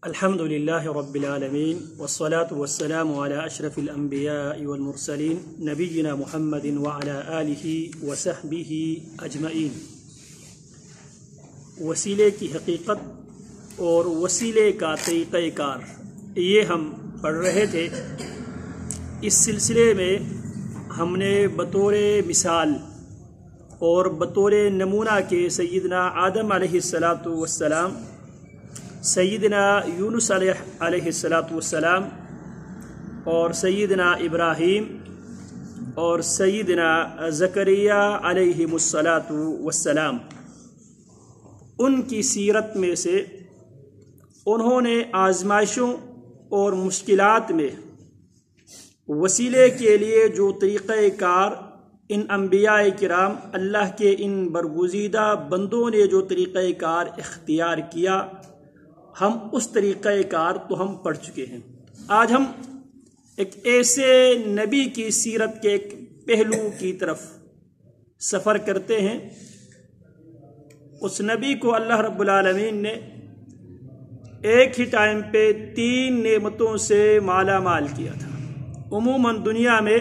الحمد لله رب العالمين والصلاة والسلام على أشرف الأنبياء والمرسلين نبينا محمد وعلى آله وصحبه أجمعين۔ وسیلے کی حقیقت اور وسیلے کا طریقہ کار، یہ ہم پڑھ رہے تھے۔ اس سلسلے میں ہم نے بطور مثال اور بطور نمونہ کے سیدنا آدم علیہ السلام، سیدنا یونس علیہ السلام اور سیدنا ابراہیم اور سیدنا زکریا علیہ السلام ان کی سیرت میں سے انہوں نے آزمائشوں اور مشکلات میں وسیلے کے لیے جو طریقہ کار ان انبیاء کرام اللہ کے ان برگزیدہ بندوں نے جو طریقہ کار اختیار کیا، ہم اس طریقہ کار تو ہم پڑھ چکے ہیں۔ آج ہم ایک ایسے نبی کی سیرت کے ایک پہلو کی طرف سفر کرتے ہیں۔ اس نبی کو اللہ رب العالمین نے ایک ہی ٹائم پہ 3 نعمتوں سے مالا مال کیا تھا۔ عموماً دنیا میں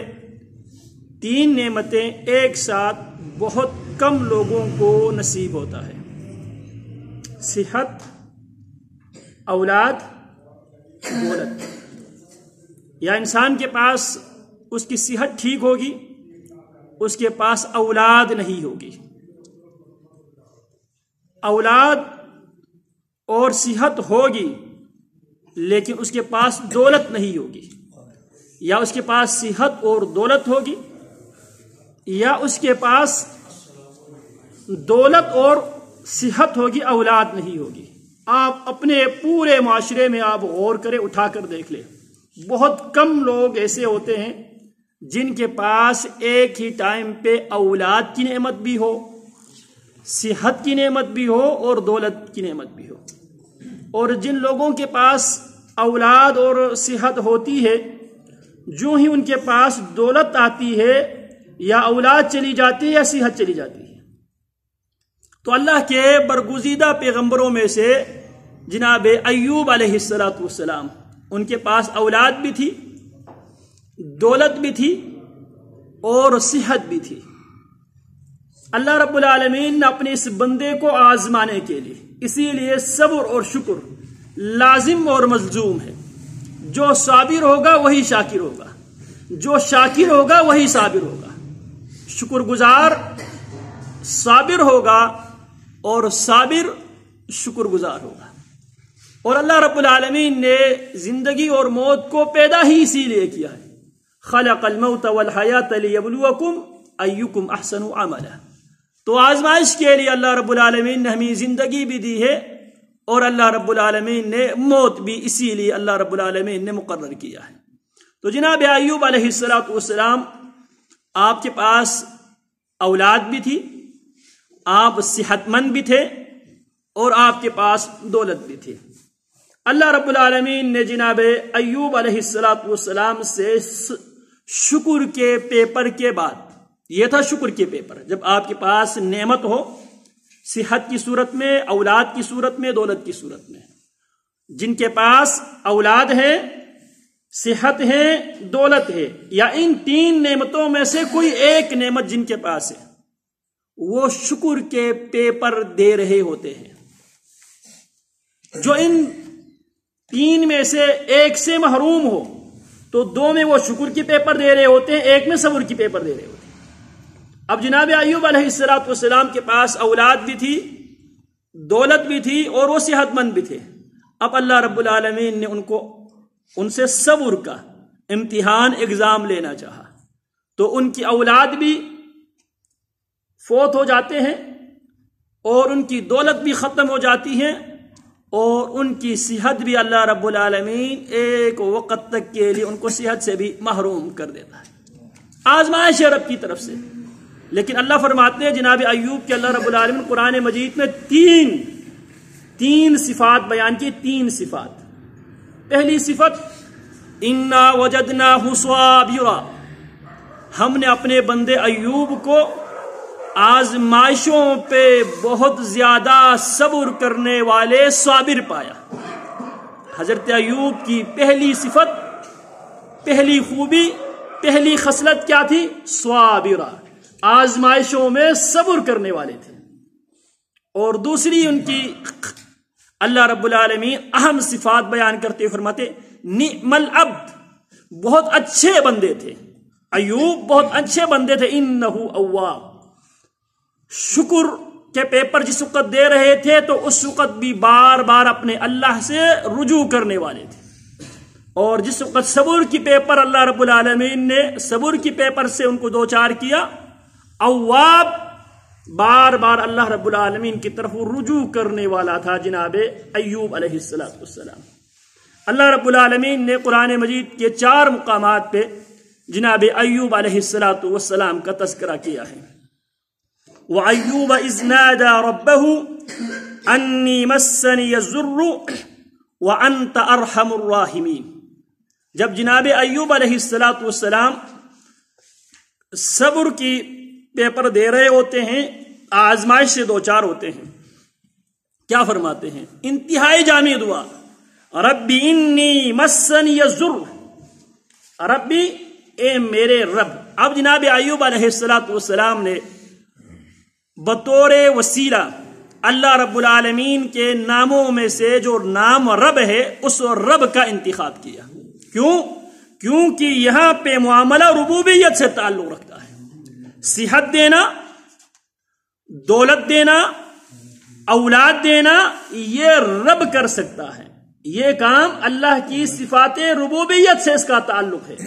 3 نعمتیں ایک ساتھ بہت کم لوگوں کو نصیب ہوتا ہے: صحت، اولاد، دولت۔ یا انسان کے پاس اس کی صحت ٹھیک ہوگی، اس کے پاس اولاد نہیں ہوگی۔ اولاد اور صحت ہوگی لیکن اس کے پاس دولت نہیں ہوگی، یا اس کے پاس صحت اور دولت ہوگی، یا اس کے پاس دولت اور صحت ہوگی، اولاد نہیں ہوگی۔ آپ اپنے پورے معاشرے میں آپ غور کریں، اٹھا کر دیکھ لیں، بہت کم لوگ ایسے ہوتے ہیں جن کے پاس ایک ہی ٹائم پہ اولاد کی نعمت بھی ہو، صحت کی نعمت بھی ہو اور دولت کی نعمت بھی ہو۔ اور جن لوگوں کے پاس اولاد اور صحت ہوتی ہے، جو ہی ان کے پاس دولت آتی ہے، یا اولاد چلی جاتی ہے یا صحت چلی جاتی ہے۔ تو اللہ کے برگزیدہ پیغمبروں میں سے جناب ایوب علیہ السلام، ان کے پاس اولاد بھی تھی، دولت بھی تھی اور صحت بھی تھی۔ اللہ رب العالمین نے اپنے اس بندے کو آزمانے کے لیے، اسی لیے صبر اور شکر لازم اور ملزوم ہے۔ جو صابر ہوگا وہی شاکر ہوگا، جو شاکر ہوگا وہی صابر ہوگا۔ شکر گزار صابر ہوگا اور صابر شکر گزار ہوگا۔ اور اللہ رب العالمین نے زندگی اور موت کو پیدا ہی اسی لیے کیا ہے۔ خلق الموت والحیات لیبلوکم ایکم احسن عملا۔ تو آزمائش کے لیے اللہ رب العالمین نے ہمیں زندگی بھی دی ہے، اور اللہ رب العالمین نے موت بھی اسی لیے اللہ رب العالمین نے مقرر کیا ہے۔ تو جناب ایوب علیہ السلام، آپ کے پاس اولاد بھی تھی، آپ صحت مند بھی تھے اور آپ کے پاس دولت بھی تھی۔ اللہ رب العالمین نے جناب ایوب علیہ السلام سے شکر کے پیپر کے بعد، یہ تھا شکر کے پیپر، جب آپ کے پاس نعمت ہو، صحت کی صورت میں، اولاد کی صورت میں، دولت کی صورت میں۔ جن کے پاس اولاد ہے، صحت ہے، دولت ہے، یا ان 3 نعمتوں میں سے کوئی ایک نعمت جن کے پاس ہے، وہ شکر کے پیپر دے رہے ہوتے ہیں۔ جو ان 3 میں سے ایک سے محروم ہو تو 2 میں وہ شکر کے پیپر دے رہے ہوتے ہیں، ایک میں صبر کی پیپر دے رہے ہوتے ہیں۔ اب جناب ایوب علیہ السلام کے پاس اولاد بھی تھی، دولت بھی تھی اور وہ صحت مند بھی تھے۔ اب اللہ رب العالمین نے ان سے صبر کا امتحان، ایگزام لینا چاہا، تو ان کی اولاد بھی فوت ہو جاتے ہیں اور ان کی دولت بھی ختم ہو جاتی ہے، اور ان کی صحت بھی اللہ رب العالمین ایک وقت تک کے لیے ان کو صحت سے بھی محروم کر دیتا ہے۔ آزمائش ہے رب کی طرف سے۔ لیکن اللہ فرماتے ہیں جناب ایوب کے اللہ رب العالمین قرآن مجید میں تین صفات بیان کی، 3 صفات۔ پہلی صفت، انا وجدناہ صابرا، ہم نے اپنے بندے ایوب کو آزمائشوں پہ بہت زیادہ صبر کرنے والے صابر پایا۔ حضرت ایوب کی پہلی صفت، پہلی خوبی، پہلی خصلت کیا تھی؟ صابرہ، آزمائشوں میں صبر کرنے والے تھے۔ اور دوسری ان کی اللہ رب العالمین اہم صفات بیان کرتے ہوئے فرماتے نعم العبد، بہت اچھے بندے تھے ایوب، بہت اچھے بندے تھے، انہ اواب۔ شکر کے پیپر جس وقت دے رہے تھے تو اس وقت بھی بار بار اپنے اللہ سے رجوع کرنے والے تھے، اور جس وقت صبر کی پیپر اللہ رب العالمین نے صبر کی پیپر سے ان کو دوچار کیا، اواب، بار بار اللہ رب العالمین کی طرف رجوع کرنے والا تھا جناب ایوب علیہ السلام۔ اللہ رب العالمین نے قرآن مجید کے 4 مقامات پہ جناب ایوب علیہ السلام کا تذکرہ کیا ہے۔ وَأَيُّوبَ إِذْ نَادَى رَبَّهُ أَنِّي مَسَّنِيَ الضُّرُّ وَأَنْتَ أَرْحَمُ الرَّاحِمِينَ، جب جناب ایوب علیہ السلام صبر کی پیپر دے رہے ہوتے ہیں، آزمائش سے دوچار ہوتے ہیں، کیا فرماتے ہیں؟ انتہائی جامع دعا، ربی انی مسنی الضر، ربی اے میرے رب۔ اب جناب ایوب علیہ السلام نے بطور وسیلہ اللہ رب العالمین کے ناموں میں سے جو نام رب ہے اس رب کا انتخاب کیا۔ کیوں؟ کیونکہ یہاں پہ معاملہ ربوبیت سے تعلق رکھتا ہے۔ صحت دینا، دولت دینا، اولاد دینا، یہ رب کر سکتا ہے، یہ کام اللہ کی صفات ربوبیت سے اس کا تعلق ہے۔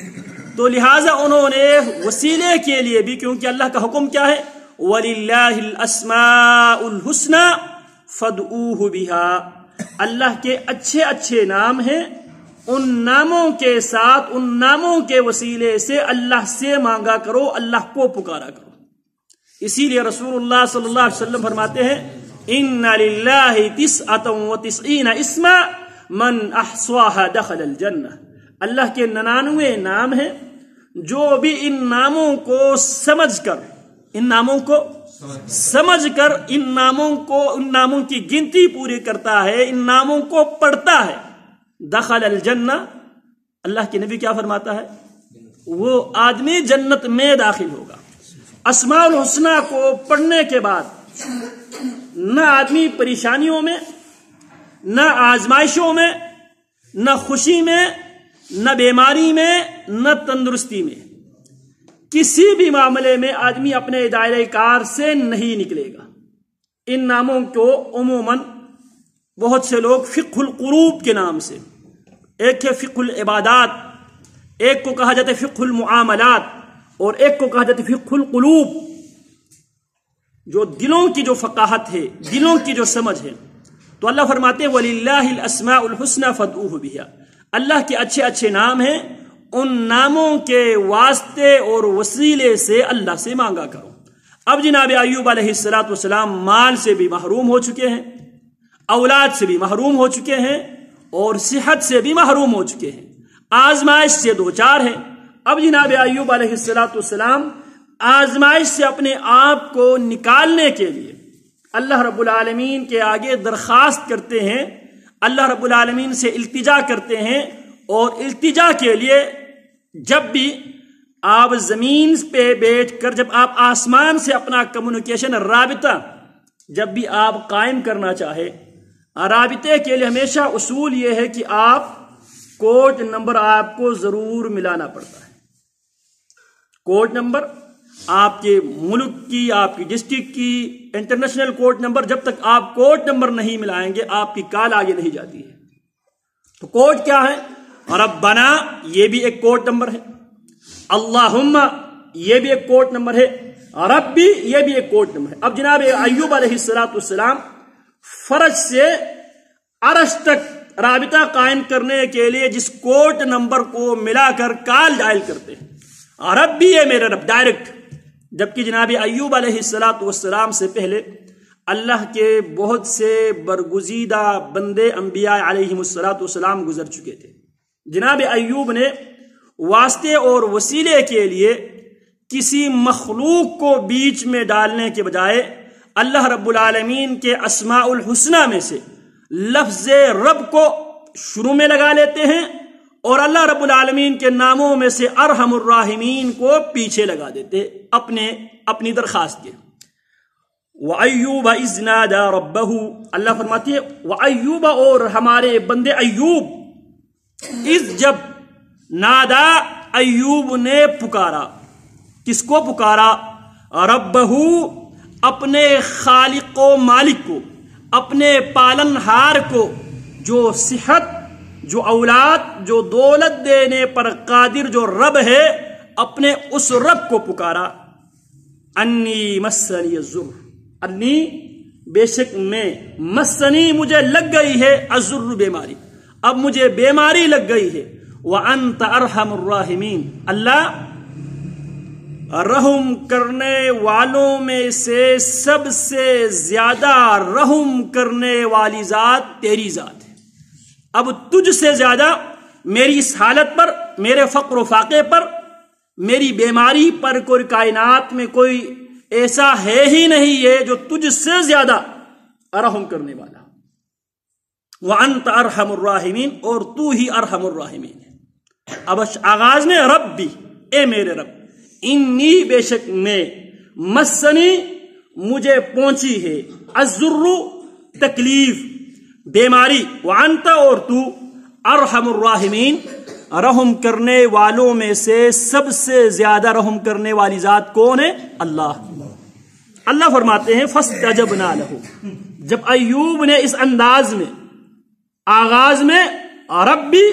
تو لہٰذا انہوں نے وسیلے کے لیے بھی، کیونکہ اللہ کا حکم کیا ہے؟ وَلِلَّهِ الْأَسْمَاءُ الْحُسْنَى فَادْعُوهُ بِهَا، اللہ کے اچھے اچھے نام ہیں، ان ناموں کے ساتھ، ان ناموں کے وسیلے سے اللہ سے مانگا کرو، اللہ کو پکارا کرو۔ اسی لیے رسول اللہ صلی اللہ علیہ وسلم فرماتے ہیں إِنَّ لِلَّهِ 99 اسما من احصاها دخل الجنہ، اللہ کے 99 نام ہیں، جو بھی ان ناموں کو سمجھ کر، ان ناموں کو سمجھ کر، ان ناموں کی گنتی پوری کرتا ہے، ان ناموں کو پڑھتا ہے، دخل الجنہ، اللہ کے نبی کیا فرماتا ہے؟ وہ آدمی جنت میں داخل ہوگا۔ اسماء الحسنہ کو پڑھنے کے بعد نہ آدمی پریشانیوں میں، نہ آزمائشوں میں، نہ خوشی میں، نہ بیماری میں، نہ تندرستی میں، کسی بھی معاملے میں آدمی اپنے دائرہ کار سے نہیں نکلے گا۔ ان ناموں کو عموماً بہت سے لوگ فقہ القلوب کے نام سے، ایک ہے فقہ العبادات، ایک کو کہا جاتا ہے فقہ المعاملات، اور ایک کو کہا جاتا ہے فقہ القلوب، جو دلوں کی جو فقاہت ہے، دلوں کی جو سمجھ ہے۔ تو اللہ فرماتے ہیں وَلِلَّهِ الْأَسْمَاءُ الْحُسْنَى فَادْعُوهُ بِهَا، اللہ کے اچھے اچھے نام ہیں، ان ناموں کے واسطے اور وسیلے سے اللہ سے مانگا کرو۔ اب جناب ایوب علیہ السلام مال سے بھی محروم ہو چکے ہیں، اولاد سے بھی محروم ہو چکے ہیں، اور صحت سے بھی محروم ہو چکے ہیں، آزمائش سے دوچار ہیں۔ اب جناب ایوب علیہ السلام آزمائش سے اپنے آپ کو نکالنے کے لیے اللہ رب العالمین کے آگے درخواست کرتے ہیں، اللہ رب العالمین سے التجا کرتے ہیں، اور التجا کے لیے جب بھی آپ زمین پہ بیٹھ کر، جب آپ آسمان سے اپنا کمیونیکیشن، رابطہ جب بھی آپ قائم کرنا چاہے، رابطے کے لیے ہمیشہ اصول یہ ہے کہ آپ کوڈ نمبر آپ کو ضرور ملانا پڑتا ہے۔ کوڈ نمبر آپ کے ملک کی، آپ کی ڈسٹرکٹ کی، انٹرنیشنل کوڈ نمبر، جب تک آپ کوڈ نمبر نہیں ملائیں گے آپ کی کال آگے نہیں جاتی ہے۔ تو کوڈ کیا ہے؟ ربنا، یہ بھی ایک کوڈ نمبر ہے، اللہم، یہ بھی ایک کوڈ نمبر ہے، ربی، یہ بھی ایک کوڈ نمبر ہے۔ اب جناب ایوب علیہ السلام فرج سے عرش تک رابطہ قائم کرنے کے لیے جس کوڈ نمبر کو ملا کر کال ڈائل کرتے ہیں، ربی، یہ میرے رب، ڈائریکٹ، جبکہ جناب ایوب علیہ السلام سے پہلے اللہ کے بہت سے برگزیدہ بندے انبیاء علیہم السلام گزر چکے تھے۔ جناب ایوب نے واسطے اور وسیلے کے لیے کسی مخلوق کو بیچ میں ڈالنے کے بجائے اللہ رب العالمین کے اسماء الحسنہ میں سے لفظ رب کو شروع میں لگا لیتے ہیں اور اللہ رب العالمین کے ناموں میں سے ارحم الراحمین کو پیچھے لگا دیتے اپنی درخواست کے۔ وَأَيُّوبَ إِذْ نَادَى رَبَّهُ، اللہ فرماتی ہے وَأَيُّوبَ، اور ہمارے بندے ایوب، اِذْ جب، نادا ایوب نے پکارا، کس کو پکارا؟ ربہ، اپنے خالق و مالک کو، اپنے پالن ہار کو، جو صحت، جو اولاد، جو دولت دینے پر قادر جو رب ہے، اپنے اس رب کو پکارا۔ انی مسنی الضر، انی بے شک میں، مسنی مجھے لگ گئی ہے، الضر بیماری، اب مجھے بیماری لگ گئی ہے، وانت ارحم الراحمین، اللہ رحم کرنے والوں میں سے سب سے زیادہ رحم کرنے والی ذات تیری ذات ہے۔ اب تجھ سے زیادہ میری اس حالت پر، میرے فقر و فاقے پر، میری بیماری پر کوئی کائنات میں کوئی ایسا ہے ہی نہیں ہے جو تجھ سے زیادہ رحم کرنے والا۔ وَأَنْتَ أَرْحَمُ الراحمین، اور تو ہی ارحم الراحمین ہے۔ اب آغاز میں رب بھی، اے میرے رب، انی بے شک میں، مسنی مجھے پہنچی ہے، الضر تکلیف، بیماری، وانت اور تو، ارحم الراحمین رحم کرنے والوں میں سے سب سے زیادہ رحم کرنے والی ذات کون ہے؟ اللہ۔ اللہ فرماتے ہیں فاستجبنا لہ، جب ایوب نے اس انداز میں آغاز میں ربی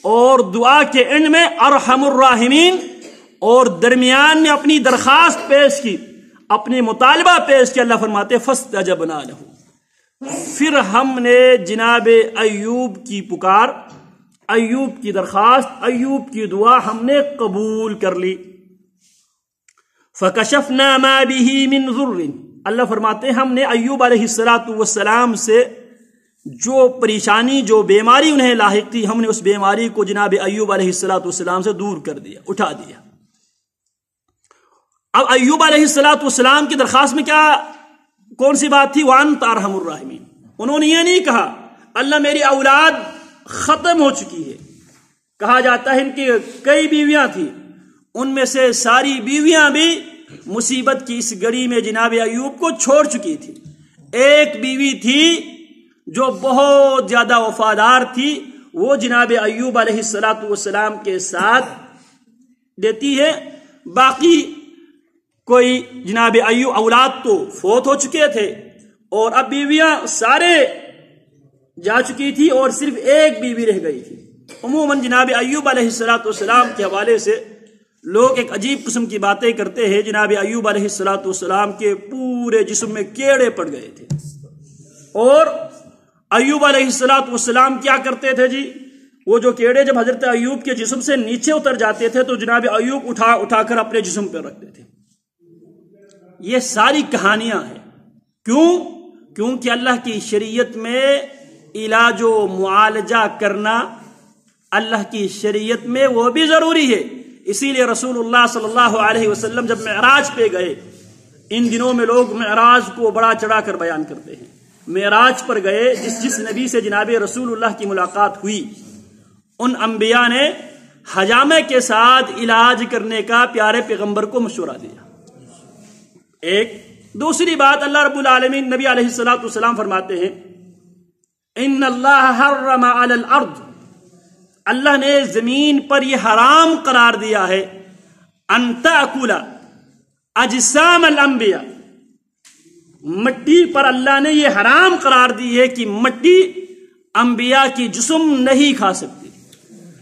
اور دعا کے اینڈ میں ارحم الراحمین اور درمیان میں اپنی درخواست پیش کی، اپنی مطالبہ پیش کیا، اللہ فرماتے فاستجبنا لہ، پھر ہم نے جناب ایوب کی پکار، ایوب کی درخواست، ایوب کی دعا ہم نے قبول کر لی۔ فَكَشَفْنَا مَا بِهِ مِنْ ضُرٍّ، اللہ فرماتے ہیں ہم نے ایوب علیہ السلام سے جو پریشانی، جو بیماری انہیں لاحق تھی، ہم نے اس بیماری کو جناب ایوب علیہ السلام سے دور کر دیا، اٹھا دیا۔ اب ایوب علیہ السلام کی درخواست میں کیا، کون سی بات تھی؟ وَأَنْتَ أَرْحَمُ الراحمین، انہوں نے یہ نہیں کہا اللہ میری اولاد ختم ہو چکی ہے، کہا جاتا ہے ان کی کئی بیویاں تھیں، ان میں سے ساری بیویاں بھی مصیبت کی اس گھڑی میں جناب ایوب کو چھوڑ چکی تھی۔ ایک بیوی تھی جو بہت زیادہ وفادار تھی، وہ جناب ایوب علیہ السلام کے ساتھ دیتی ہے، باقی کوئی جناب ایوب اولاد تو فوت ہو چکے تھے اور اب بیویاں سارے جا چکی تھی اور صرف ایک بیوی رہ گئی تھی۔ عموماً جناب ایوب علیہ السلام کے حوالے سے لوگ ایک عجیب قسم کی باتیں کرتے ہیں۔ جناب ایوب علیہ السلام کے پورے جسم میں کیڑے پڑ گئے تھے، اور ایوب علیہ السلام کیا کرتے تھے جی، وہ جو کیڑے جب حضرت ایوب کے جسم سے نیچے اتر جاتے تھے تو جناب ایوب اٹھا کر اپنے جسم پہ رکھتے تھے۔ یہ ساری کہانیاں ہیں، کیونکہ اللہ کی شریعت میں علاج و معالجہ کرنا اللہ کی شریعت میں وہ بھی ضروری ہے۔ اسی لیے رسول اللہ صلی اللہ علیہ وسلم جب معراج پہ گئے، ان دنوں میں لوگ معراج کو بڑا چڑھا کر بیان کرتے ہیں، معراج پر گئے، جس نبی سے جناب رسول اللہ کی ملاقات ہوئی، ان انبیاء نے حجامے کے ساتھ علاج کرنے کا پیارے پیغمبر کو مشورہ دیا۔ ایک دوسری بات، اللہ رب العالمین نبی علیہ السلام فرماتے ہیں ان اللہ حرم علی الارض، اللہ نے زمین پر یہ حرام قرار دیا ہے، ان تأکل اجسام الانبیاء، مٹی پر اللہ نے یہ حرام قرار دی ہے کہ مٹی انبیاء کی جسم نہیں کھا سکتی،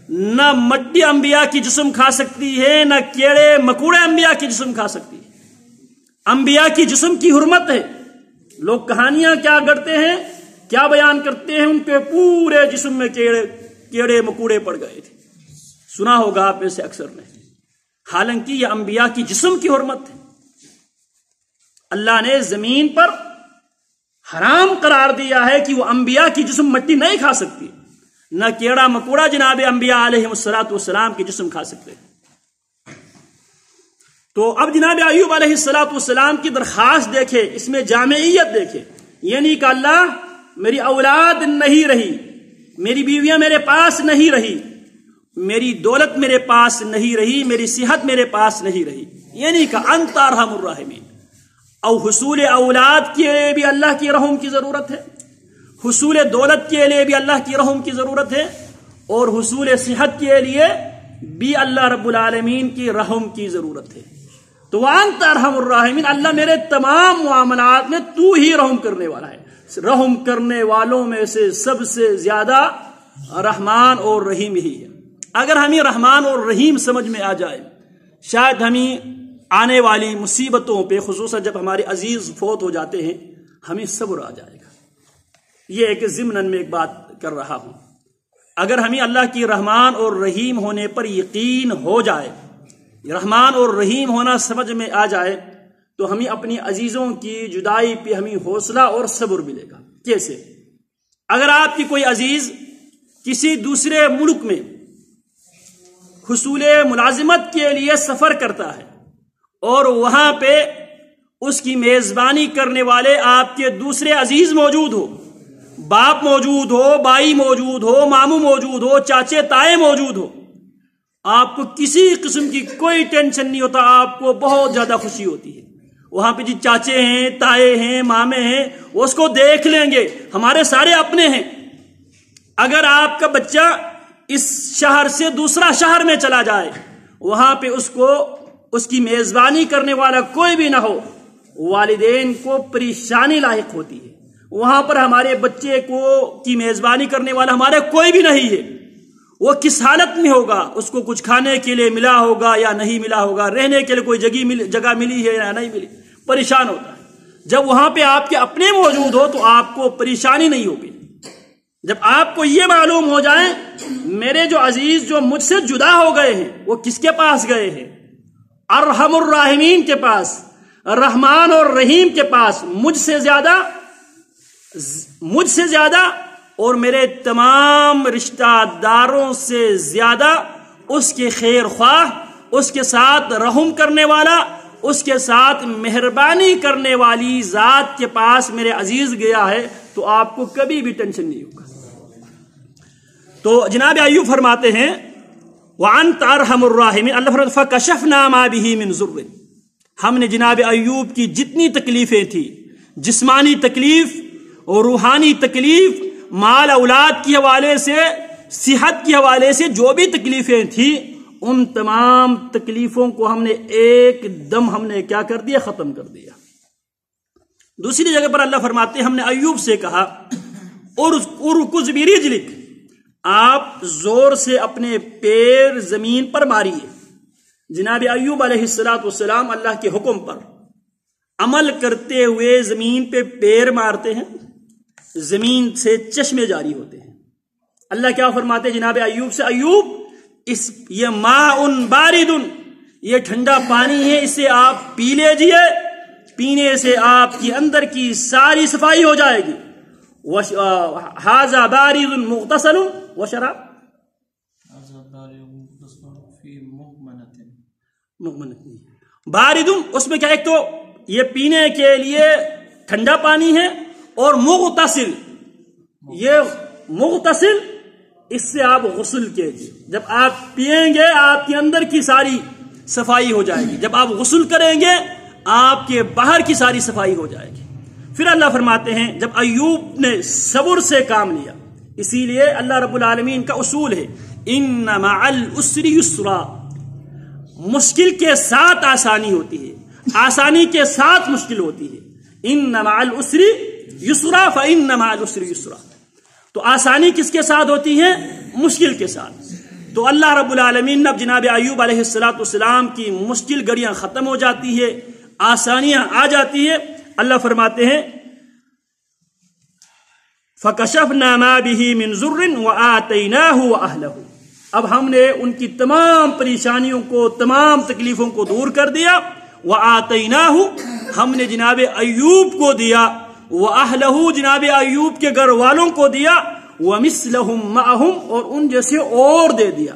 نہ مٹی انبیاء کی جسم کھا سکتی ہے، نہ کیڑے مکوڑے انبیاء کی جسم کھا سکتی ہے۔ انبیاء کی جسم کی حرمت ہے۔ لوگ کہانیاں کیا کرتے ہیں، کیا بیان کرتے ہیں، ان کے پورے جسم میں کیڑے مکوڑے پڑ گئے تھے، سنا ہوگا آپ میں سے اکثر نے، حالانکہ یہ انبیاء کی جسم کی حرمت ہے۔ اللہ نے زمین پر حرام قرار دیا ہے کہ وہ انبیاء کی جسم مٹی نہیں کھا سکتی، نہ کیڑا مکوڑا جناب انبیاء علیہ السلام کی جسم کھا سکتے۔ تو اب جناب ایوب علیہ السلام کی درخواست دیکھے، اس میں جامعیت دیکھے، یعنی کہ اللہ میری اولاد نہیں رہی، میری بیویاں میرے پاس نہیں رہی، میری دولت میرے پاس نہیں رہی، میری صحت میرے پاس نہیں رہی، یعنی کہ انت ارحم الراحمین۔ اور حصول اولاد کے لیے بھی اللہ کی رحم کی ضرورت ہے، حصول دولت کے لیے بھی اللہ کی رحم کی ضرورت ہے، اور حصول صحت کے لیے بھی اللہ رب العالمین کی رحم کی ضرورت ہے۔ تو وانت ارحم الراحمین، اللہ میرے تمام معاملات میں تو ہی رحم کرنے والا ہے، رحم کرنے والوں میں سے سب سے زیادہ رحمان اور رحیم ہی ہے۔ اگر ہمیں رحمان اور رحیم سمجھ میں آ جائے، شاید ہمیں آنے والی مصیبتوں پہ، خصوصاً جب ہمارے عزیز فوت ہو جاتے ہیں، ہمیں صبر آ جائے گا۔ یہ ایک ضمن میں ایک بات کر رہا ہوں، اگر ہمیں اللہ کی رحمان اور رحیم ہونے پر یقین ہو جائے، رحمان اور رحیم ہونا سمجھ میں آ جائے، تو ہمیں اپنی عزیزوں کی جدائی پہ ہمیں حوصلہ اور صبر ملے گا۔ کیسے؟ اگر آپ کی کوئی عزیز کسی دوسرے ملک میں حصول ملازمت کے لیے سفر کرتا ہے اور وہاں پہ اس کی میزبانی کرنے والے آپ کے دوسرے عزیز موجود ہو، باپ موجود ہو، بھائی موجود ہو، ماموں موجود ہو، چاچے تائے موجود ہو، آپ کو کسی قسم کی کوئی ٹینشن نہیں ہوتا، آپ کو بہت زیادہ خوشی ہوتی ہے۔ وہاں پہ جی چاچے ہیں، تائے ہیں، مامے ہیں، وہ اس کو دیکھ لیں گے، ہمارے سارے اپنے ہیں۔ اگر آپ کا بچہ اس شہر سے دوسرا شہر میں چلا جائے، وہاں پہ اس کی میزبانی کرنے والا کوئی بھی نہ ہو، والدین کو پریشانی لاحق ہوتی ہے۔ وہاں پر ہمارے بچے کی میزبانی کرنے والا ہمارا کوئی بھی نہیں ہے، وہ کس حالت میں ہوگا، اس کو کچھ کھانے کے لیے ملا ہوگا یا نہیں ملا ہوگا، رہنے کے لیے کوئی جگہ ملی ہے یا نہیں ملی، پریشان ہوتا ہے۔ جب وہاں پہ آپ کے اپنے موجود ہو تو آپ کو پریشانی نہیں ہوگی۔ جب آپ کو یہ معلوم ہو جائے میرے جو عزیز جو مجھ سے جدا ہو گئے ہیں وہ کس کے پاس گئے ہیں؟ ارحم الراحمین کے پاس، رحمان اور رحیم کے پاس، مجھ سے زیادہ اور میرے تمام رشتہ داروں سے زیادہ اس کے خیر خواہ، اس کے ساتھ رحم کرنے والا، اس کے ساتھ مہربانی کرنے والی ذات کے پاس میرے عزیز گیا ہے، تو آپ کو کبھی بھی ٹینشن نہیں ہوگا۔ تو جناب ایوب فرماتے ہیں وَأَنْتَ أَرْحَمُ الرَّاحِمِينَ، اللہ فرماتے فَكَشَفْنَا مَا بِهِ مِنْ ضُرٍّ، ہم نے جناب ایوب کی جتنی تکلیفیں تھی، جسمانی تکلیف اور روحانی تکلیف، مال اولاد کی حوالے سے، صحت کی حوالے سے جو بھی تکلیفیں تھیں، ان تمام تکلیفوں کو ہم نے ایک دم کیا کر دیا؟ ختم کر دیا۔ دوسری جگہ پر اللہ فرماتے ہیں ہم نے ایوب سے کہا اُرْكُضْ بِرِجْلِكَ، آپ زور سے اپنے پیر زمین پر ماریے۔ جناب ایوب علیہ السلام اللہ کے حکم پر عمل کرتے ہوئے زمین پہ پیر مارتے ہیں، زمین سے چشمے جاری ہوتے ہیں۔ اللہ کیا فرماتے ہیں جناب ایوب سے؟ ایوب یہ ماء بارد، یہ ٹھنڈا پانی ہے، اسے آپ پی لیجئے، پینے سے آپ کی اندر کی ساری صفائی ہو جائے گی۔ ھذا بارد مغتسل وشراب، بارد اس میں کیا، ایک تو یہ پینے کے لیے ٹھنڈا پانی ہے، اور مغتسل، یہ مغتسل اس سے آپ غسل کیجئے، جب آپ پیئیں گے آپ کے اندر کی ساری صفائی ہو جائے گی، جب آپ غسل کریں گے آپ کے باہر کی ساری صفائی ہو جائے گی۔ پھر اللہ فرماتے ہیں جب ایوب نے صبر سے کام لیا، اسی لیے اللہ رب العالمین کا اصول ہے ان مع العسر یسرا، مشکل کے ساتھ آسانی ہوتی ہے، آسانی کے ساتھ مشکل ہوتی ہے۔ ان مع العسر یسرا فان مع العسر یسرا، تو آسانی کس کے ساتھ ہوتی ہے؟ مشکل کے ساتھ۔ تو اللہ رب العالمین اب جناب ایوب علیہ السلام کی مشکل گھڑیاں ختم ہو جاتی ہے، آسانیاں آ جاتی ہے۔ اللہ فرماتے ہیں فَكَشَفْنَا مَا بِهِ مِنْ ضُرٍّ وَآتَيْنَاهُ وَأَهْلَهُ، اب ہم نے ان کی تمام پریشانیوں کو، تمام تکلیفوں کو دور کر دیا۔ وَآتَيْنَاهُ، ہم نے جناب ایوب کو دیا، وَأَهْلَهُ، جناب ایوب کے گھر والوں کو دیا، وَمِثْلَهُمْ مَعَهُمْ، اور ان جیسے اور دے دیا۔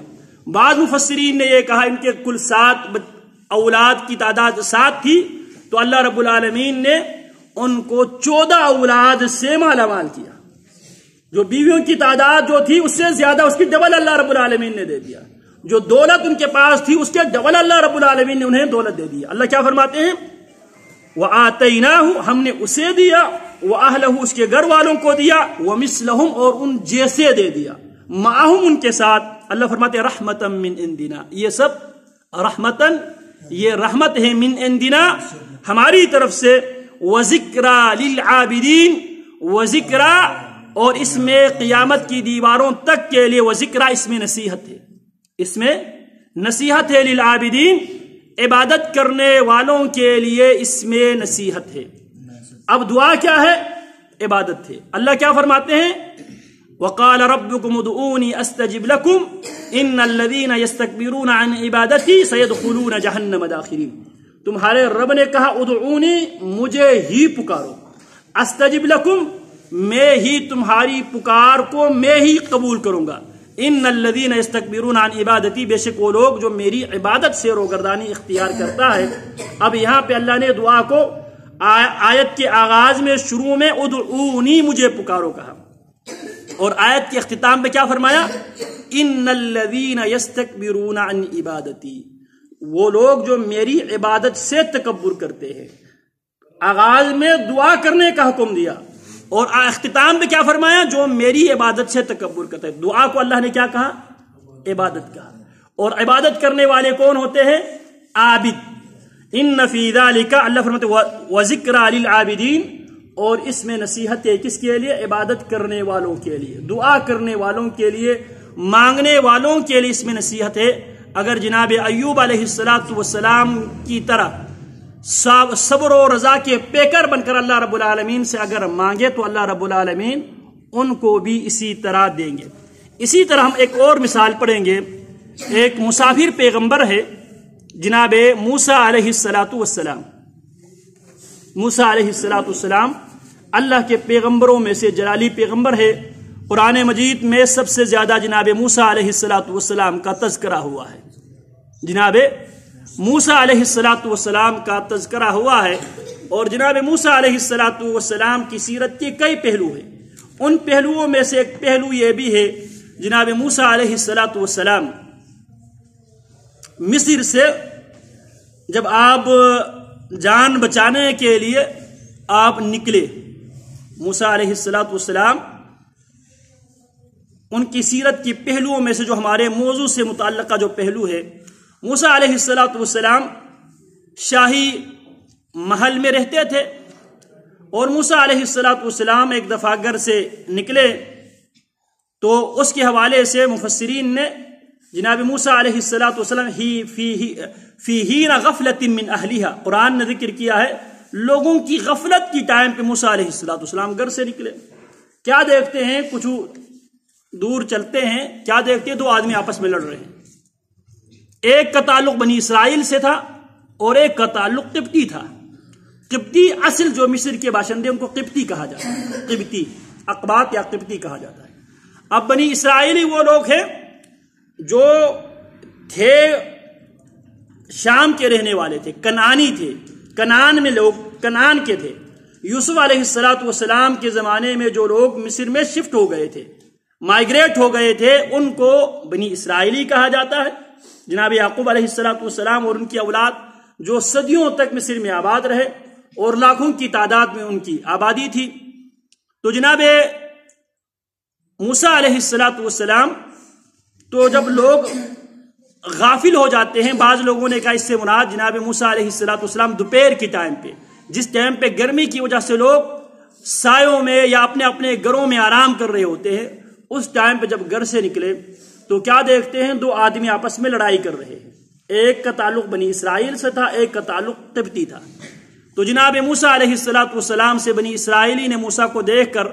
بعض مفسرین نے یہ کہا ان کے کل 7 اولاد کی تعداد 7 تھی، تو اللہ رب العالمین نے ان کو 14 اولاد سے مالا مال کیا۔ جو بیویوں کی تعداد جو تھی اس سے زیادہ اس کی ڈبل اللہ رب العالمین نے دے دیا. جو دولت ان کے پاس تھی اس کے ڈبل اللہ رب العالمین نے انہیں دولت دے دی. اللہ کیا فرماتے ہیں؟ وَآتَيْنَاهُ ہم نے اسے دیا، وَأَهْلَهُ اس کے گھر والوں کو دیا، وَمِثْلَهُمْ اور ان جیسے دے دیا، مَعَهُمْ ان کے ساتھ. اللہ فرماتے ہیں رحمتاً من عندنا، یہ سب رحمتاً یہ رحمت ہے من عندنا ہماری طرف سے، وَذِكْرَى لِلْعَابِدِينَ وَذِكْرَى اور اس میں قیامت کی دیواروں تک کے لیے، وَذِكْرَى اس میں نصیحت ہے، اس میں نصیحت ہے، للعابدین عبادت کرنے والوں کے لیے اس میں نصیحت ہے. اب دعا کیا ہے؟ عبادت ہے. اللہ کیا فرماتے ہیں؟ وَقَالَ رَبُّكُمُ ادْعُونِي أَسْتَجِبْ لَكُمْ إِنَّ الَّذِينَ يَسْتَكْبِرُونَ عَنْ عِبَادَتِي سَيَدْخُلُونَ جَهَنَّمَ دَاخِرِينَ. تمہارے رب نے کہا ادعونی، مجھے ہی پکارو، استجب لکم میں ہی تمہاری پکار کو میں ہی قبول کروں گا. ان الذین یستکبرون عن عبادتی، بے شک وہ لوگ جو میری عبادت سے روگردانی اختیار کرتا ہے. اب یہاں پہ اللہ نے دعا کو آیت کے آغاز میں شروع میں ادعونی مجھے پکارو کہا، اور آیت کے اختتام میں کیا فرمایا؟ ان الذین یستکبرون عن عبادتی، وہ لوگ جو میری عبادت سے تکبر کرتے ہیں. آغاز میں دعا کرنے کا حکم دیا اور اختتام میں کیا فرمایا؟ جو میری عبادت سے تکبر کرتے ہیں. دعا کو اللہ نے کیا کہا؟ عبادت کہا. اور عبادت کرنے والے کون ہوتے ہیں؟ عابد. ان فی ذالک، اللہ فرماتے وذکری للعابدین، اور اس میں نصیحت ہے کس کے لیے؟ عبادت کرنے والوں کے لیے، دعا کرنے والوں کے لیے، مانگنے والوں کے لیے اس میں نصیحت ہے. اگر جناب ایوب علیہ السلام کی طرح صبر و رضا کے پیکر بن کر اللہ رب العالمین سے اگر مانگے تو اللہ رب العالمین ان کو بھی اسی طرح دیں گے. اسی طرح ہم ایک اور مثال پڑھیں گے. ایک مسافر پیغمبر ہے جناب موسیٰ علیہ السلام. موسیٰ علیہ السلام اللہ کے پیغمبروں میں سے جلالی پیغمبر ہے. قرآن مجید میں سب سے زیادہ جناب موسیٰ علیہ السلام کا تذکرہ ہوا ہے. جناب موسیٰ علیہ السلام کا تذکرہ ہوا ہے، اور جناب موسیٰ علیہ السلام کی سیرت کے کئی پہلو ہیں. ان پہلوؤں میں سے ایک پہلو یہ بھی ہے جناب موسیٰ علیہ السلام مصر سے جب آپ جان بچانے کے لیے آپ نکلے، موسیٰ علیہ السلام ان کی سیرت کی پہلوؤں میں سے جو ہمارے موضوع سے متعلقہ جو پہلو ہے، موسیٰ علیہ السلام شاہی محل میں رہتے تھے، اور موسیٰ علیہ السلام ایک دفعہ گھر سے نکلے تو اس کے حوالے سے مفسرین نے جناب موسیٰ علیہ السلام فی حین غفلت من اہلیہا، قرآن نے ذکر کیا ہے لوگوں کی غفلت کی ٹائم پہ موسیٰ علیہ السلام گھر سے نکلے. کیا دیکھتے ہیں؟ کچھ دور چلتے ہیں، کیا دیکھتے ہیں؟ دو آدمی آپس میں لڑ رہے ہیں. ایک کا تعلق بنی اسرائیل سے تھا اور ایک کا تعلق قبطی تھا. قبطی اصل جو مصر کے باشندے ان کو قبطی کہا جاتا ہے، قبطی اقباط یا قبطی کہا جاتا ہے. اب بنی اسرائیلی وہ لوگ ہیں جو تھے شام کے رہنے والے تھے، کنعانی تھے، کنعان میں لوگ کنعان کے تھے. یوسف علیہ السلام کے زمانے میں جو لوگ مصر میں شفٹ ہو گئے تھے، مائگریٹ ہو گئے تھے، ان کو بنی اسرائیلی کہا جاتا ہے. جناب یعقوب علیہ السلام اور ان کی اولاد جو صدیوں تک مصر میں آباد رہے اور لاکھوں کی تعداد میں ان کی آبادی تھی. تو جناب موسیٰ علیہ السلام تو جب لوگ غافل ہو جاتے ہیں، بعض لوگوں نے کہا اس سے مراد جناب موسیٰ علیہ السلام دوپہر کی ٹائم پہ، جس ٹائم پہ گرمی کی وجہ سے لوگ سایوں میں یا اپنے اپنے گھروں میں آرام کر رہے ہوتے ہیں، اس ٹائم پہ جب گھر سے نکلے تو کیا دیکھتے ہیں؟ دو آدمی آپس میں لڑائی کر رہے ہیں. ایک کا تعلق بنی اسرائیل سے تھا، ایک کا تعلق قبطی تھا. تو جناب موسیٰ علیہ السلام سے بنی اسرائیلی نے موسیٰ کو دیکھ کر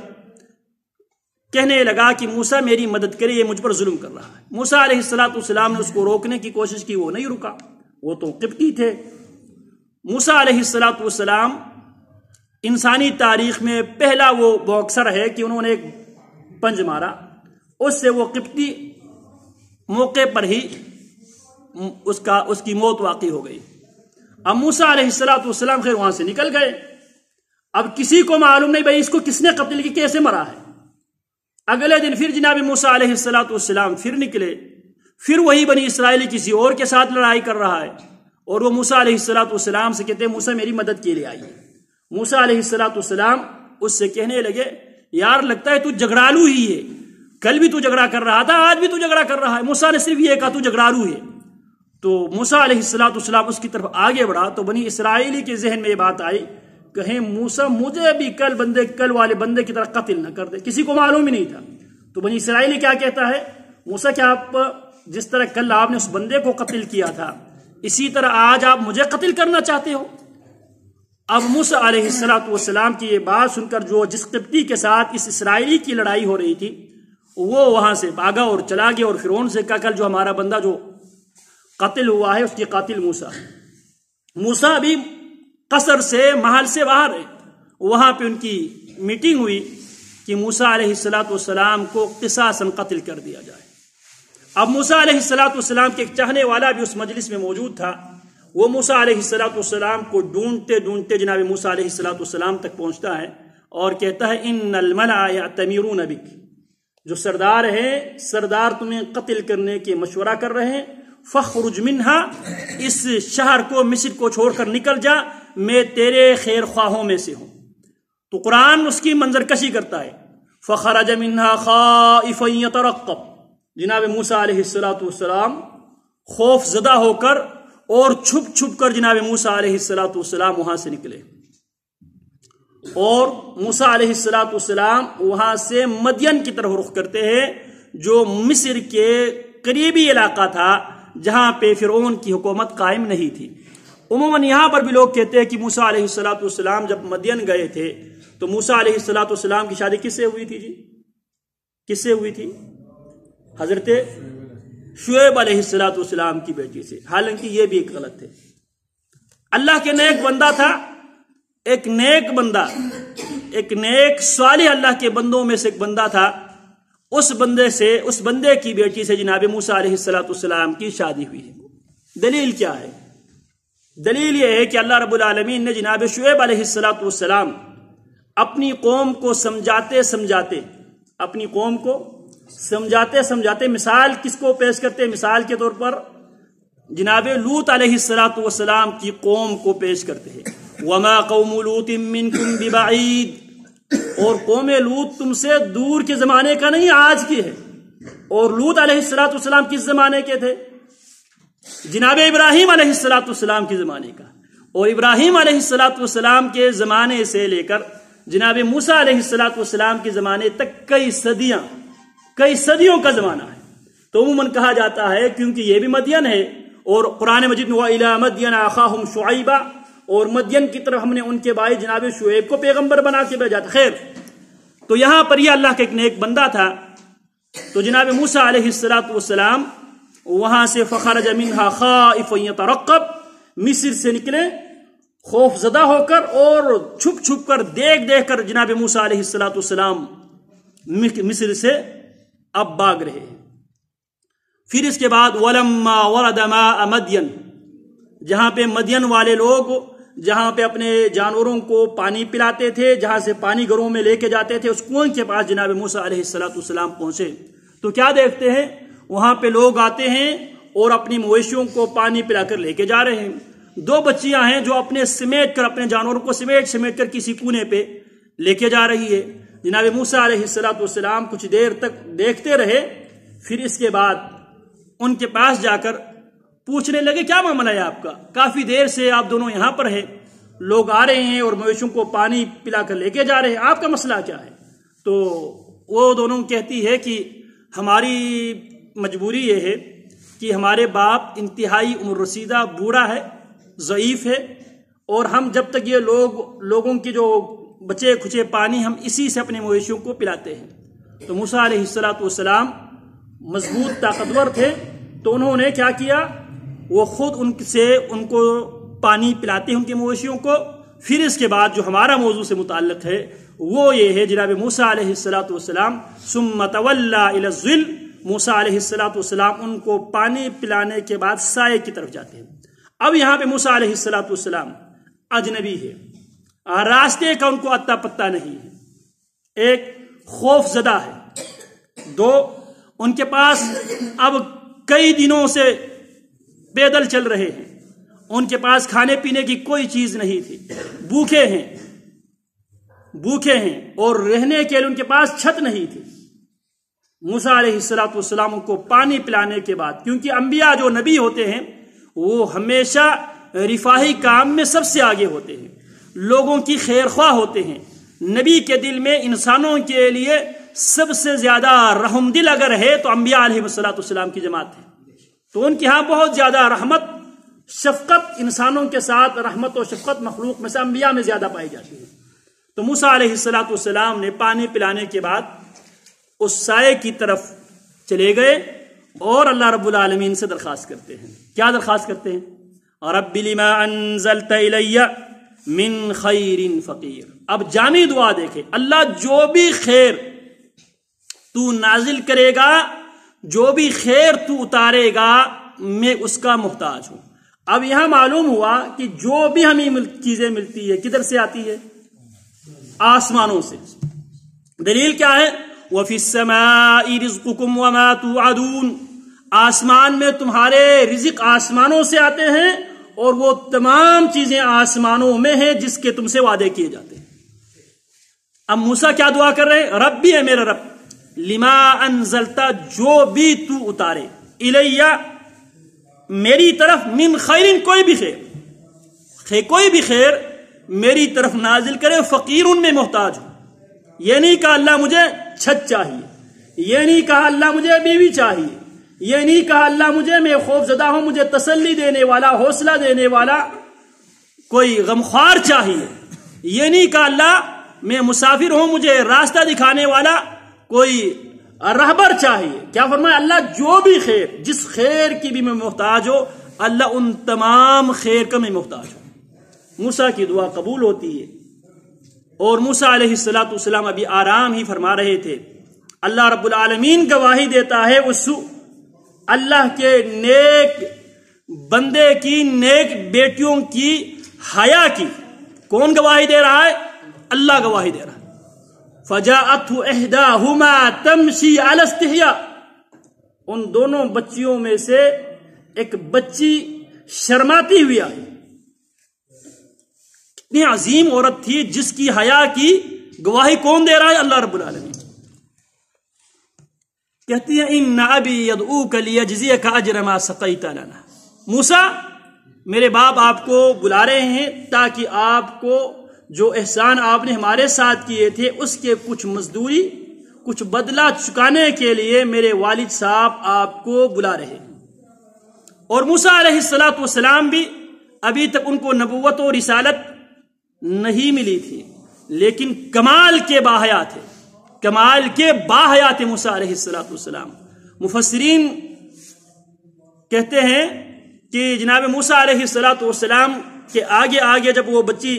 کہنے لگا کہ موسیٰ میری مدد کرے، یہ مجھ پر ظلم کر رہا ہے. موسیٰ علیہ السلام نے اس کو روکنے کی کوشش کی، وہ نہیں رکا، وہ تو قبطی تھے. موسیٰ علیہ السلام انسانی تاریخ میں پہلا وہ باکسر ہے کہ انہوں نے ایک پنج مارا، اس سے وہ قبطی موقع پر ہی اس کی موت واقع ہو گئی. اب موسیٰ علیہ السلام خیر وہاں سے نکل گئے. اب کسی کو معلوم نہیں بھائی اس کو کس نے قتل کی، کیسے مرا ہے. اگلے دن پھر جناب موسیٰ علیہ السلام پھر نکلے، پھر وہی بنی اسرائیلی کسی اور کے ساتھ لڑائی کر رہا ہے، اور وہ موسیٰ علیہ السلام سے کہتے ہیں موسیٰ میری مدد کے لیے آئیے۔ موسیٰ علیہ السلام اس سے کہنے لگے یار لگتا ہے تو جھگڑالو ہی ہے، کل بھی تو جھگڑا کر رہا تھا، آج بھی تو جھگڑا کر رہا ہے۔ موسیٰ نے صرف یہ کہا تو جھگڑالو ہے۔ تو موسیٰ علیہ السلام اس کی طرف آگے بڑھا تو بنی اسرائیلی کے ذہن میں یہ بات آئی، کہیں موسیٰ مجھے بھی کل والے بندے کی طرح قتل نہ کر دے، کسی کو معلوم ہی نہیں تھا۔ تو بنی اسرائیلی کیا کہتا ہے، موسیٰ کیا آپ جس طرح کل آپ نے اس بندے کو قتل کیا تھا اسی طرح آج آپ مجھے قتل کرنا چاہتے ہو؟ اب موسیٰ علیہ السلام کی یہ بات سن کر جو جس قبطی کے ساتھ اس اسرائیلی کی لڑائی ہو رہی تھی وہ وہاں سے بھاگا اور چلا گیا، اور فرعون سے کہا کل جو ہمارا بندہ جو قتل ہوا ہے اس کی قاتل موسیٰ بھی قصر سے محل سے باہر ہے۔ وہاں پہ ان کی میٹنگ ہوئی کہ موسیٰ علیہ السلام کو قصاصاً قتل کر دیا جائے۔ اب موسیٰ علیہ السلام کے ایک چاہنے والا بھی اس مجلس میں موجود تھا، وہ موسیٰ علیہ السلام کو ڈھونڈتے ڈھونڈتے جناب موسیٰ علیہ السلام تک پہنچتا ہے اور کہتا ہے ان الملأ یأتمرون بک، جو سردار ہیں سردار تمہیں قتل کرنے کے مشورہ کر رہے ہیں، فخرج منہا، اس شہر کو مصر کو چھوڑ کر نکل جا، میں تیرے خیر خواہوں میں سے ہوں۔ تو قرآن اس کی منظر کشی کرتا ہے، فخرج منہا خائفا یترقب، جناب موسیٰ علیہ السلام خوف زدہ ہو کر اور چھپ چھپ کر جناب موسیٰ علیہ السلام وہاں سے نکلے، اور موسیٰ علیہ السلام وہاں سے مدین کی طرف رخ کرتے ہیں جو مصر کے قریبی علاقہ تھا جہاں پہ فرعون کی حکومت قائم نہیں تھی۔ عموماً یہاں پر بھی لوگ کہتے ہیں کہ موسیٰ علیہ السلام جب مدین گئے تھے تو موسیٰ علیہ السلام کی شادی کس سے ہوئی تھی جی؟ کس سے ہوئی تھی؟ حضرت شعیب علیہ السلام کی بیٹی سے، حالانکہ یہ بھی ایک غلط ہے۔ اللہ کے نیک بندہ تھا، ایک نیک صالح اللہ کے بندوں میں سے ایک بندہ تھا، اس بندے کی بیٹی سے جناب موسیٰ علیہ السلام کی شادی ہوئی ہے۔ دلیل کیا ہے؟ دلیل یہ ہے کہ اللہ رب العالمین نے جناب شعیب علیہ السلام اپنی قوم کو سمجھاتے مثال کس کو پیش کرتے؟ مثال کے طور پر جناب لوط علیہ السلام کی قوم کو پیش کرتے ہیں، وما قوم لوط منکم ببعید، اور قوم لوط تم سے دور کے زمانے کا نہیں آج کی ہے۔ اور لوط علیہ السلام کس زمانے کے تھے؟ جناب ابراہیم علیہ السلام کے زمانے کا، اور ابراہیم علیہ السلام کے زمانے سے لے کر جناب موسیٰ علیہ السلام کے زمانے تک کئی صدیوں کا زمانہ ہے۔ تو عموماً کہا جاتا ہے کیونکہ یہ بھی مدین ہے، اور قرآن مجید میں وَإِلَىٰ مَدْيَنَ أَخَاهُمْ شُعَيْبًا، اور مدین کی طرف ہم نے ان کے بھائی جناب شعیب کو پیغمبر بنا کے بھیجا تھا۔ خیر، تو یہاں پر یہ اللہ کا ایک نیک بندہ تھا۔ تو جناب موسیٰ علیہ السلام وہاں سے فخرج منہا خائفا یترقب، مصر سے نکلے خوف زدہ ہو کر اور چھپ چھپ کر دیکھ کر جناب موسیٰ علیہ السلام مصر سے اب بھاگ رہے ہیں۔ پھر اس کے بعد وَلَمَّا وَرَدَ مَاءَ مَدْيَنَ، جہاں پہ مدین والے لوگ جہاں پہ اپنے جانوروں کو پانی پلاتے تھے، جہاں سے پانی گھروں میں لے کے جاتے تھے، اس کنویں کے پاس جناب موسیٰ علیہ السلام پہنچے تو کیا دیکھتے ہیں؟ وہاں پہ لوگ آتے ہیں اور اپنی مویشیوں کو پانی پلا کر لے کے جا رہے ہیں۔ دو بچیاں ہیں جو اپنے جانوروں کو سمیٹ کر کسی کونے پہ لے کے جا رہی ہے۔ جناب موسیٰ علیہ السلام کچھ دیر تک دیکھتے رہے، پھر اس کے بعد ان کے پاس جا کر پوچھنے لگے کیا معاملہ ہے آپ کا؟ کافی دیر سے آپ دونوں یہاں پر ہیں، لوگ آ رہے ہیں اور مویشیوں کو پانی پلا کر لے کے جا رہے ہیں، آپ کا مسئلہ کیا ہے؟ تو وہ دونوں کہتی ہے کہ ہماری مجبوری یہ ہے کہ ہمارے باپ انتہائی عمر رسیدہ بوڑھا ہے، ضعیف ہے، اور ہم جب تک یہ لوگوں کی جو بچے کھچے پانی ہم اسی سے اپنے مویشیوں کو پلاتے ہیں۔ تو موسیٰ علیہ السلام مضبوط طاقتور تھے، تو انہوں نے کیا کیا؟ وہ خود ان کو پانی پلاتے ہیں ان کے مویشیوں کو۔ پھر اس کے بعد جو ہمارا موضوع سے متعلق ہے وہ یہ ہے جناب موسیٰ علیہ السلام ثم تولی الی الظل، موسیٰ علیہ السلام ان کو پانی پلانے کے بعد سائے کی طرف جاتے ہیں۔ اب یہاں پہ موسیٰ علیہ السلام اجنبی ہے، راستے کا ان کو اتا پتہ نہیں ہے، ایک خوف زدہ ہے، دو، ان کے پاس اب کئی دنوں سے پیدل چل رہے ہیں، ان کے پاس کھانے پینے کی کوئی چیز نہیں تھی، بھوکے ہیں اور رہنے کے لیے ان کے پاس چھت نہیں تھی۔ موسیٰ علیہ السلام کو پانی پلانے کے بعد، کیونکہ انبیاء جو نبی ہوتے ہیں وہ ہمیشہ رفاہی کام میں سب سے آگے ہوتے ہیں، لوگوں کی خیر خواہ ہوتے ہیں۔ نبی کے دل میں انسانوں کے لیے سب سے زیادہ رحم دل اگر ہے تو انبیاء علیہ السلام کی جماعت ہے، تو ان کے ہاں بہت زیادہ رحمت شفقت، انسانوں کے ساتھ رحمت و شفقت مخلوق میں سے انبیاء میں زیادہ پائی جاتی ہے۔ تو موسیٰ علیہ السلام نے پانی پلانے کے بعد اس سائے کی طرف چلے گئے اور اللہ رب العالمین سے درخواست کرتے ہیں۔ کیا درخواست کرتے ہیں؟ رب لما انزلت الی من خیر فقیر۔ اب جامع دعا دیکھیں، اللہ جو بھی خیر تو نازل کرے گا، جو بھی خیر تو اتارے گا، میں اس کا محتاج ہوں۔ اب یہاں معلوم ہوا کہ جو بھی ہمیں چیزیں ملتی ہے کدھر سے آتی ہے؟ آسمانوں سے۔ دلیل کیا ہے؟ وَفِي السَّمَاءِ رِزْقُكُمْ وَمَا تُوعَدُونَ، آسمان میں تمہارے رزق آسمانوں سے آتے ہیں اور وہ تمام چیزیں آسمانوں میں ہیں جس کے تم سے وعدے کیے جاتے ہیں۔ اب موسیٰ کیا دعا کر رہے ہیں؟ ربی ہے میرا رب، لما انزلتا، جو بھی تو اتارے، الیہ، میری طرف، من خیرن، کوئی بھی خیر، کوئی بھی خیر میری طرف نازل کرے، فقیر ان میں محتاج ہوں۔ یہ نہیں کہا اللہ مجھے چھت چاہیے، یہ نہیں کہا اللہ مجھے بیوی چاہیے، یہ نہیں کہا اللہ مجھے میں خوف زدہ ہوں، مجھے تسلی دینے والا، حوصلہ دینے والا کوئی غمخوار چاہیے، یہ نہیں کہا اللہ میں مسافر ہوں، مجھے راستہ دکھانے والا کوئی رہبر چاہیے۔ کیا فرمایا؟ اللہ جو بھی خیر، جس خیر کی بھی میں محتاج ہو، اللہ ان تمام خیر کا میں محتاج ہوں۔ موسیٰ کی دعا قبول ہوتی ہے، اور موسیٰ علیہ السلام ابھی آرام ہی فرما رہے تھے۔ اللہ رب العالمین گواہی دیتا ہے اس اللہ کے نیک بندے کی، نیک بیٹیوں کی حیا کی۔ کون گواہی دے رہا ہے؟ اللہ گواہی دے رہا ہے۔ فَجَاءَتْهُ إِحْدَاهُمَا تَمْشِي عَلَى اسْتِحْيَاءٍ، ان دونوں بچیوں میں سے ایک بچی شرماتی ہوئی آئی۔ کتنی عظیم عورت تھی جس کی حیا کی گواہی کون دے رہا ہے؟ اللہ رب العالمین۔ کہتی ہے ان ابی یدعوک لیجزیک اجر ما سقیت لنا، موسیٰ میرے باپ آپ کو بلا رہے ہیں تاکہ آپ کو جو احسان آپ نے ہمارے ساتھ کیے تھے اس کے کچھ مزدوری، کچھ بدلہ چکانے کے لیے میرے والد صاحب آپ کو بلا رہے ہیں۔ اور موسیٰ علیہ السلام بھی ابھی تک ان کو نبوت و رسالت نہیں ملی تھی، لیکن کمال کے باحیا تھے، کمال کے باحیا تھے موسیٰ علیہ السلام۔ مفسرین کہتے ہیں کہ جناب موسیٰ علیہ السلام کے آگے آگے جب وہ بچی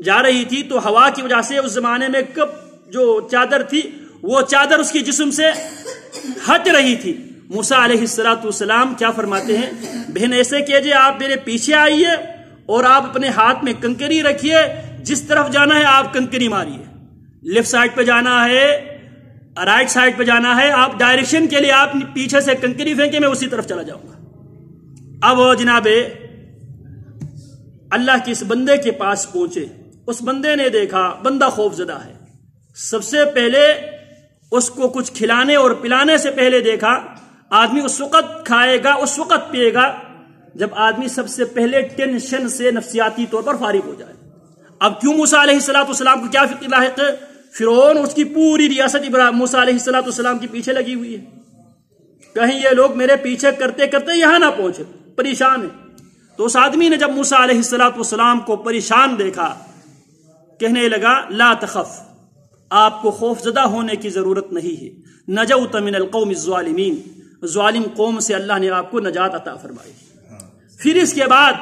جا رہی تھی تو ہوا کی وجہ سے اس زمانے میں جو چادر تھی وہ چادر اس کی جسم سے ہٹ رہی تھی۔ موسیٰ علیہ السلام کیا فرماتے ہیں؟ بہن ایسے کیجئے، آپ میرے پیچھے آئیے اور آپ اپنے ہاتھ میں کنکری رکھیے، جس طرف جانا ہے آپ کنکری ماریے، لیفٹ سائڈ پہ جانا ہے، رائٹ سائڈ پہ جانا ہے، آپ ڈائریکشن کے لیے آپ پیچھے سے کنکری پھینکے، میں اسی طرف چلا جاؤں گا۔ اب جناب اللہ کے اس بندے کے پاس پہنچے، اس بندے نے دیکھا بندہ خوف زدہ ہے۔ سب سے پہلے اس کو کچھ کھلانے اور پلانے سے پہلے دیکھا آدمی اس وقت کھائے گا، اس وقت پیے گا جب آدمی سب سے پہلے ٹینشن سے نفسیاتی طور پر فارغ ہو جائے۔ اب کیوں موسیٰ علیہ السلام کو کیا فکر لاحق ہے؟ فرعون اس کی پوری ریاست موسیٰ علیہ السلام کے پیچھے لگی ہوئی ہے، کہیں یہ لوگ میرے پیچھے کرتے کرتے یہاں نہ پہنچے، پریشان ہے۔ تو اس آدمی نے جب موسیٰ علیہ السلام کو پریشان دیکھا، کہنے لگا لا تخف، آپ کو خوف زدہ ہونے کی ضرورت نہیں ہے، نجوت من القوم الظالمین، ظالم قوم سے اللہ نے آپ کو نجات عطا فرمائی۔ پھر اس کے بعد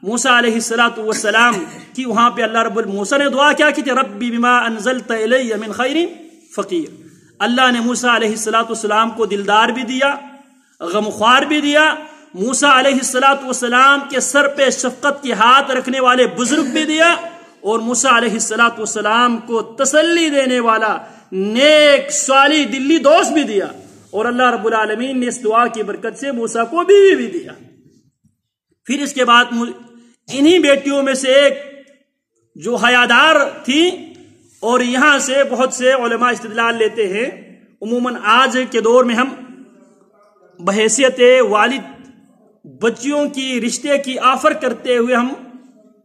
موسیٰ علیہ السلام کی وہاں پہ اللہ رب موسیٰ نے دعا کیا کی تھی؟ ربی بما انزلت الی من خیر فقیر۔ اللہ نے موسیٰ علیہ السلام کو دلدار بھی دیا، غمخوار بھی دیا، موسیٰ علیہ السلام کے سر پہ شفقت کے ہاتھ رکھنے والے بزرگ بھی دیا، اور موسیٰ علیہ السلام کو تسلی دینے والا نیک صالح دلی دوست بھی دیا، اور اللہ رب العالمین نے اس دعا کی برکت سے موسیٰ کو بیوی بھی دیا۔ پھر اس کے بعد انہی بیٹیوں میں سے ایک جو حیادار تھی، اور یہاں سے بہت سے علماء استدلال لیتے ہیں، عموماً آج کے دور میں ہم بحیثیت والد بچیوں کی رشتے کی آفر کرتے ہوئے ہم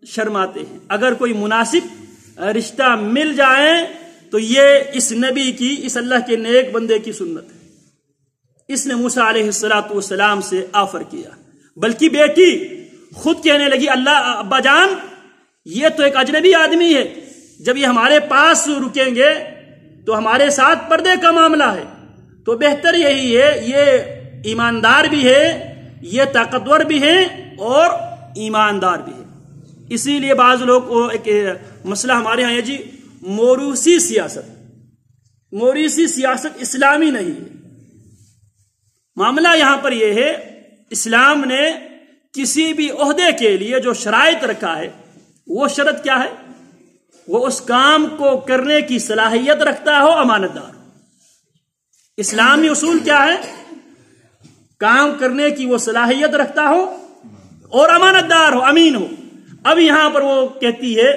شرماتے ہیں۔ اگر کوئی مناسب رشتہ مل جائے تو یہ اس نبی کی، اس اللہ کے نیک بندے کی سنت ہے۔ اس نے موسیٰ علیہ السلام سے آفر کیا، بلکہ بیٹی خود کہنے لگی، اللہ ابا جان یہ تو ایک اجنبی آدمی ہے، جب یہ ہمارے پاس رکیں گے تو ہمارے ساتھ پردے کا معاملہ ہے، تو بہتر یہی ہے، یہ ایماندار بھی ہے، یہ طاقتور بھی ہے اور ایماندار بھی ہے۔ اسی لیے بعض لوگ ایک مسئلہ ہمارے ہاں ہے جی، موروثی سیاست، موروثی سیاست اسلامی نہیں ہے۔ معاملہ یہاں پر یہ ہے، اسلام نے کسی بھی عہدے کے لیے جو شرائط رکھا ہے، وہ شرط کیا ہے؟ وہ اس کام کو کرنے کی صلاحیت رکھتا ہو، امانت دار۔ اسلامی اصول کیا ہے؟ کام کرنے کی وہ صلاحیت رکھتا ہو اور امانت دار ہو، امین ہو۔ اب یہاں پر وہ کہتی ہے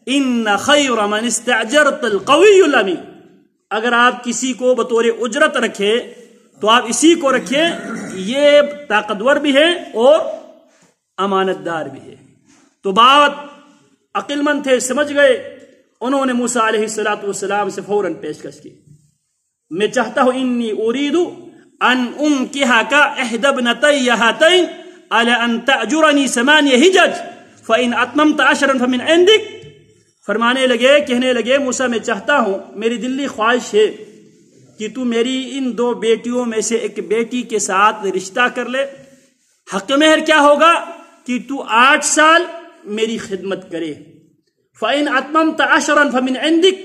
ان خیر من استاجرت القوی الامین، اگر آپ کسی کو بطور اجرت رکھے تو آپ اسی کو رکھیں، یہ طاقتور بھی ہے اور امانت دار بھی ہے۔ تو بات عقل مند تھے، سمجھ گئے، انہوں نے موسیٰ علیہ السلام سے فوراً پیشکش کی، میں چاہتا ہوں انی اريد ان انکحک احدی ابنتی ہاتین علی ان تأجرنی 8 حجج فإن اتممت 10 فمن عندک۔ فرمانے لگے، کہنے لگے، موسیٰ میں چاہتا ہوں، میری دلی خواہش ہے کہ تو میری ان 2 بیٹیوں میں سے ایک بیٹی کے ساتھ رشتہ کر لے۔ حق مہر کیا ہوگا کہ تو 8 سال میری خدمت کرے۔ فَإِنْ أَتْمَمْتَ 10 فَمِنْ عِنْدِكَ،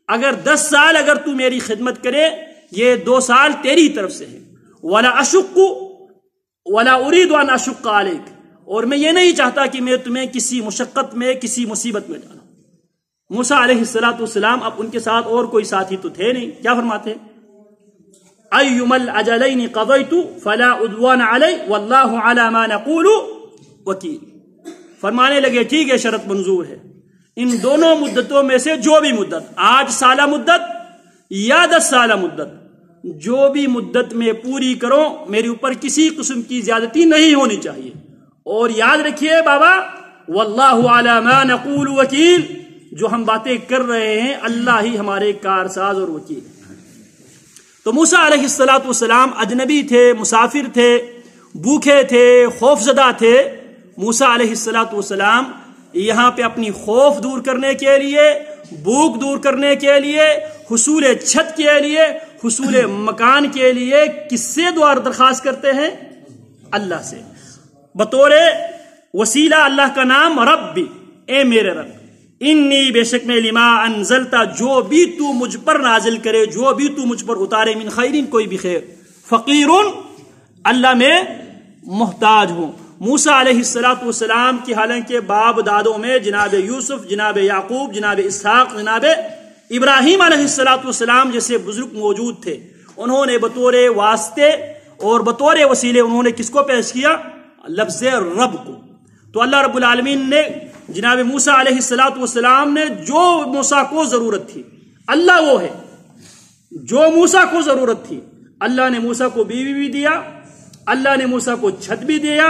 اگر 10 سال اگر تو میری خدمت کرے، یہ 2 سال تیری طرف سے ہے۔ وَلَا أَشُقُّ وَلَا أُرِيدُ أَنْ أَشُقَّ عَلَيْكَ، اور میں یہ نہیں چاہتا کہ میں تمہیں کسی مشقت میں، کسی مصیبت میں ڈالوں۔ موسیٰ علیہ السلام، اب ان کے ساتھ اور کوئی ساتھی تو تھے نہیں، کیا فرماتے ہیں؟ أَيُّمَا الْأَجَلَيْنِ قَضَيْتُ فَلَا عُدْوَانَ عَلَيَّ وَاللَّهُ عَلَى مَا نَقُولُ وَكِيلٌ۔ فرمانے لگے، ٹھیک ہے، شرط منظور ہے، ان دونوں مدتوں میں سے جو بھی مدت، 8 سالہ مدت یا 10 سالہ مدت، جو بھی مدت میں پوری کرو، میرے اوپر کسی قسم کی زیادتی نہیں ہونی چاہیے۔ اور یاد رکھیے بابا، واللہ علی ما نقول وکیل، جو ہم باتیں کر رہے ہیں اللہ ہی ہمارے کارساز اور وکیل ہے۔ تو موسیٰ علیہ السلام اجنبی تھے، مسافر تھے، بھوکے تھے، خوف زدہ تھے۔ موسیٰ علیہ السلام یہاں پہ اپنی خوف دور کرنے کے لیے، بھوک دور کرنے کے لیے، حصول چھت کے لیے، حصول مکان کے لیے کس سے دعا درخواست کرتے ہیں؟ اللہ سے، بطور وسیلہ اللہ کا نام ربی، اے میرے رب، انی بے شک میں لما انزلتا، جو بھی تو مجھ پر نازل کرے، جو بھی تو مجھ پر اتارے، من خیرین، کوئی بھی خیر، فقیرون، اللہ میں محتاج ہوں۔ موسیٰ علیہ السلام کی حالانکہ باپ دادوں میں جناب یوسف، جناب یعقوب، جناب اسحاق، جناب ابراہیم علیہ السلام جیسے بزرگ موجود تھے، انہوں نے بطور واسطے اور بطور وسیلے انہوں نے کس کو پیش کیا؟ لفظ رب کو۔ تو اللہ رب العالمین نے جناب موسیٰ علیہ السلام نے جو موسیٰ کو ضرورت تھی، اللہ وہ ہے جو موسیٰ کو ضرورت تھی، اللہ نے موسیٰ کو بیوی بھی دیا، اللہ نے موسیٰ کو چھت بھی دیا،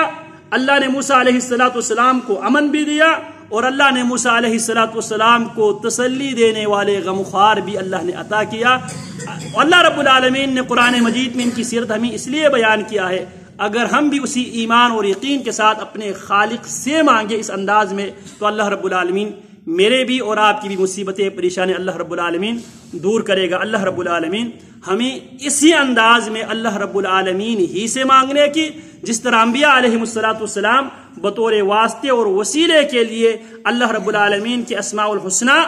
اللہ نے موسیٰ علیہ السلام کو امن بھی دیا، اور اللہ نے موسیٰ علیہ السلام کو تسلی دینے والے غمخوار بھی اللہ نے عطا کیا۔ اللہ رب العالمین نے قرآن مجید میں ان کی سیرت ہمیں اس لیے بیان کیا ہے، اگر ہم بھی اسی ایمان اور یقین کے ساتھ اپنے خالق سے مانگے اس انداز میں، تو اللہ رب العالمین میرے بھی اور آپ کی بھی مصیبتیں، پریشانی اللہ رب العالمین دور کرے گا۔ اللہ رب العالمین ہمیں اسی انداز میں اللہ رب العالمین ہی سے مانگنے کی، جس طرح انبیاء علیہ السلام بطور واسطے اور وسیلے کے لیے اللہ رب العالمین کے اسماء الحسنی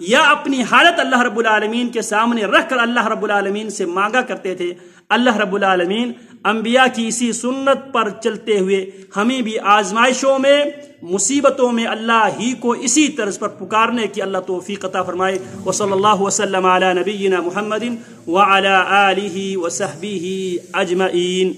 یا اپنی حالت اللہ رب العالمین کے سامنے رکھ کر اللہ رب العالمین سے مانگا کرتے تھے۔ اللہ رب العالمین انبیاء کی اسی سنت پر چلتے ہوئے ہمیں بھی آزمائشوں میں، مصیبتوں میں اللہ ہی کو اسی طرز پر پکارنے کی اللہ توفیق عطا فرمائے۔ وصلی اللہ وسلم علی نبینا محمد وعلی آلہ وصحبہ اجمعین۔